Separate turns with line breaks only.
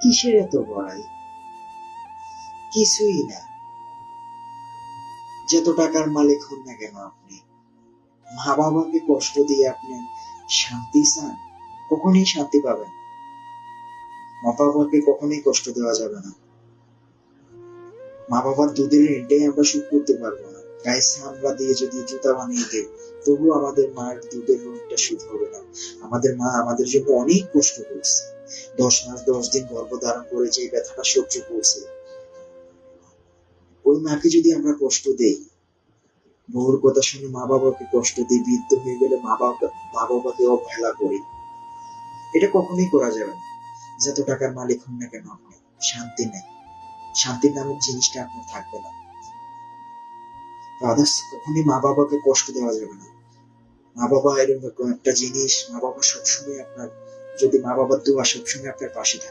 কিসের এত বড়াই? কিছুই না। যত টাকার মালিক হন না কেন আপনি, মা বাবাকে কষ্ট দিয়ে আপনি শান্তি চান? কখনই শান্তি পাবেন না। মা বাবাকে কখনোই কষ্ট দেওয়া যাবে না। মা বাবার দুধের ঋণটাই আমরা শোধ করতে পারবো না। গায়ে চামড়া দিয়ে যদি জুতা বানিয়ে দেয়, তবু আমাদের মায়ের দুধের ঋণটা শোধ হবে না। আমাদের মা আমাদের জন্য অনেক কষ্ট করেছে। 10 মাস 10 দিন গর্ভধারণ করে যে ব্যথাটা সহ্য করছে, ওই মাকে যদি আমরা কষ্ট দেই, বউর কথা শুনে মা বাবাকে কষ্ট দিই, বৃদ্ধ হয়ে গেলে মা বাবাকে অবহেলা করি, এটা কখনোই করা যাবে না। যত টাকার মালিক হন না কেন আপনি, শান্তি নেই। শান্তির নামের জিনিসটা আপনার থাকবে না। আদার্স কখনই মা বাবাকে কষ্ট দেওয়া যাবে না। মা বাবা এরকম একটা জিনিস, মা বাবা সবসময় আপনার, যদি মা বাবার দোয়া সবসময় আপনার পাশে থাকে।